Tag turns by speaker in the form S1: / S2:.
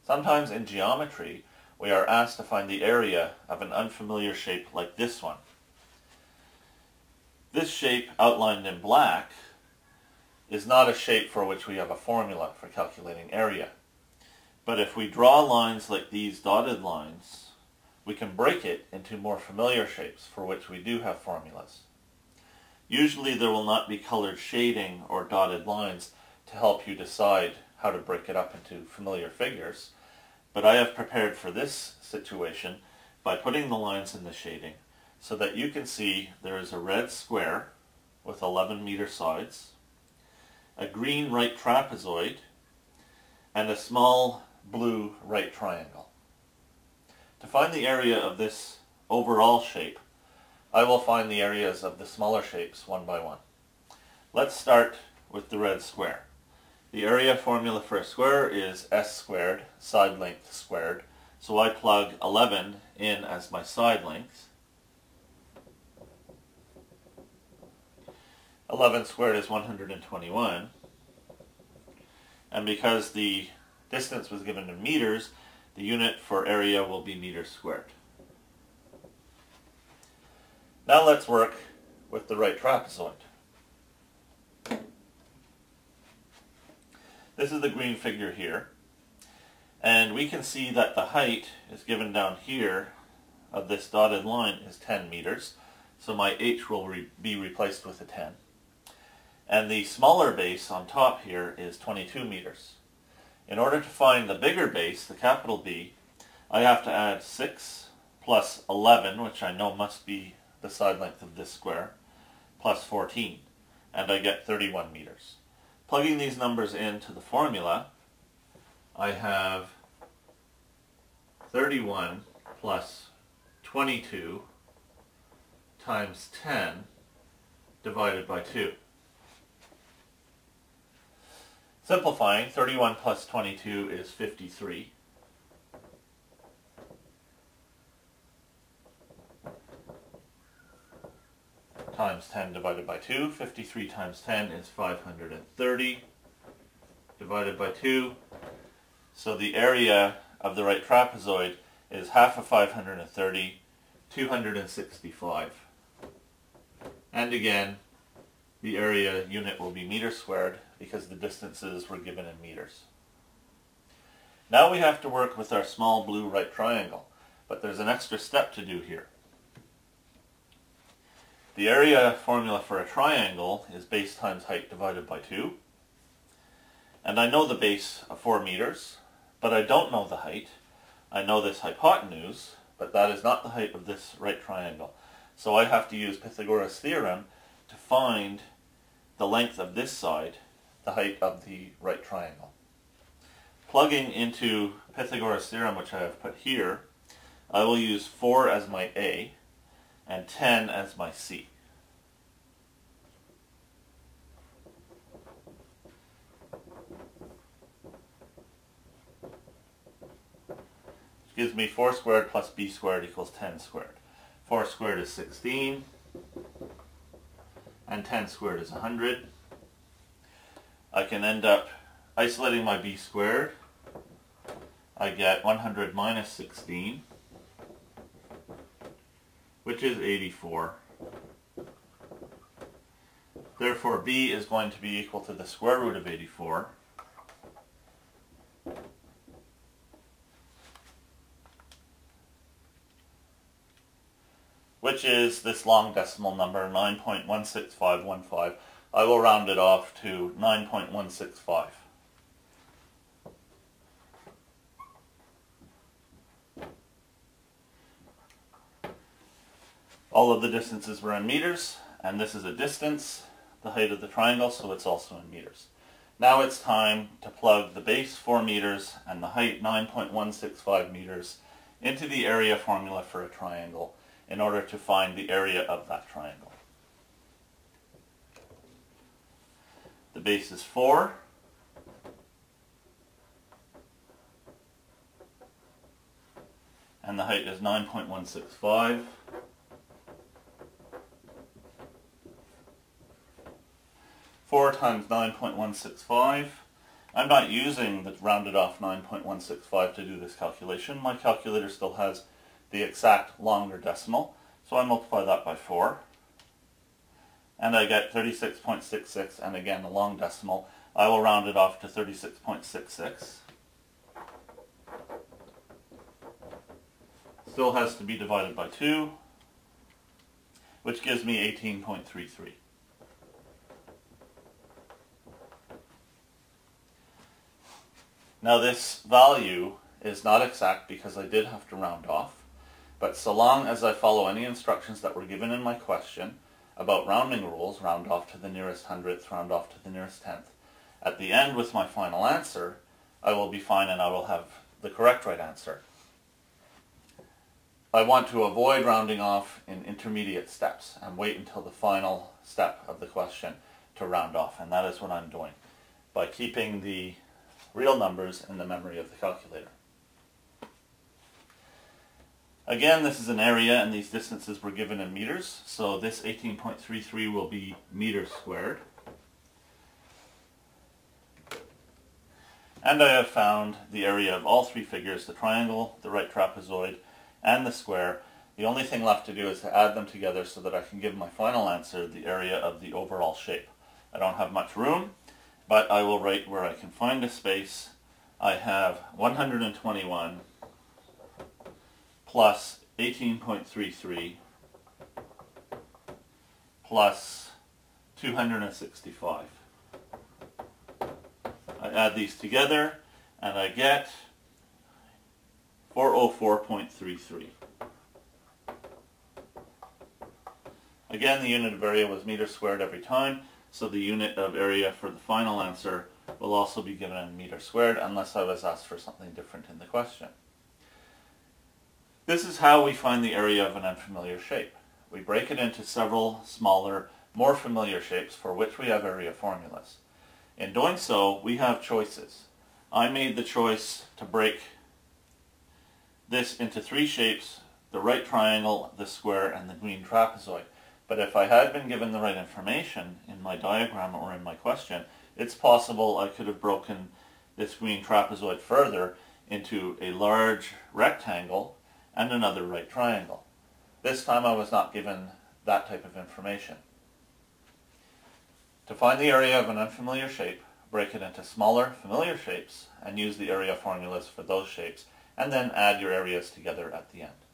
S1: Sometimes in geometry, we are asked to find the area of an unfamiliar shape like this one. This shape, outlined in black, is not a shape for which we have a formula for calculating area. But if we draw lines like these dotted lines, we can break it into more familiar shapes for which we do have formulas. Usually there will not be colored shading or dotted lines to help you decide how to break it up into familiar figures, but I have prepared for this situation by putting the lines in the shading so that you can see there is a red square with 11-meter sides, a green right trapezoid, and a small blue right triangle. To find the area of this overall shape, I will find the areas of the smaller shapes one by one. Let's start with the red square. The area formula for a square is s squared, side length squared, so I plug 11 in as my side length. 11 squared is 121, and because the distance was given in meters, the unit for area will be meters squared. Now let's work with the right trapezoid. This is the green figure here, and we can see that the height is given down here of this dotted line is 10 meters, so my h will be replaced with a 10. And the smaller base on top here is 22 meters. In order to find the bigger base, the capital B, I have to add 6 plus 11, which I know must be the side length of this square, plus 14, and I get 31 meters. Plugging these numbers into the formula, I have 31 plus 22 times 10 divided by 2. Simplifying, 31 plus 22 is 53. Times 10 divided by 2. 53 times 10 is 530 divided by 2. So the area of the right trapezoid is half of 530, 265. And again, the area unit will be meters squared because the distances were given in meters. Now we have to work with our small blue right triangle, but there's an extra step to do here. The area formula for a triangle is base times height divided by 2. And I know the base of 4 meters, but I don't know the height. I know this hypotenuse, but that is not the height of this right triangle. So I have to use Pythagoras' theorem to find the length of this side, the height of the right triangle. Plugging into Pythagoras' theorem, which I have put here, I will use 4 as my A, and 10 as my C. Which gives me 4 squared plus B squared equals 10 squared. 4 squared is 16, and 10 squared is 100. I can end up isolating my B squared. I get 100 minus 16, which is 84. Therefore, B is going to be equal to the square root of 84. Which is this long decimal number, 9.16515. I will round it off to 9.165. All of the distances were in meters, and this is a distance, the height of the triangle, so it's also in meters. Now it's time to plug the base 4 meters and the height 9.165 meters into the area formula for a triangle in order to find the area of that triangle. The base is 4. And the height is 9.165. 4 times 9.165, I'm not using the rounded off 9.165 to do this calculation. My calculator still has the exact longer decimal, so I multiply that by 4, and I get 36.66, and again the long decimal. I will round it off to 36.66. Still has to be divided by 2, which gives me 18.33. Now this value is not exact because I did have to round off, but so long as I follow any instructions that were given in my question about rounding rules, round off to the nearest hundredth, round off to the nearest tenth, at the end with my final answer, I will be fine and I will have the correct right answer. I want to avoid rounding off in intermediate steps and wait until the final step of the question to round off, and that is what I'm doing by keeping the real numbers in the memory of the calculator. Again, this is an area and these distances were given in meters, so this 18.33 will be meters squared. And I have found the area of all three figures, the triangle, the right trapezoid, and the square. The only thing left to do is to add them together so that I can give my final answer the area of the overall shape. I don't have much room, but I will write where I can find a space. I have 121 plus 18.33 plus 265. I add these together and I get 404.33. Again, the unit of area was meters squared every time, so the unit of area for the final answer will also be given in meters squared unless I was asked for something different in the question. This is how we find the area of an unfamiliar shape. We break it into several smaller, more familiar shapes for which we have area formulas. In doing so, we have choices. I made the choice to break this into three shapes: the right triangle, the square, and the green trapezoid. But if I had been given the right information in my diagram or in my question, it's possible I could have broken this green trapezoid further into a large rectangle and another right triangle. This time I was not given that type of information. To find the area of an unfamiliar shape, break it into smaller, familiar shapes and use the area formulas for those shapes, and then add your areas together at the end.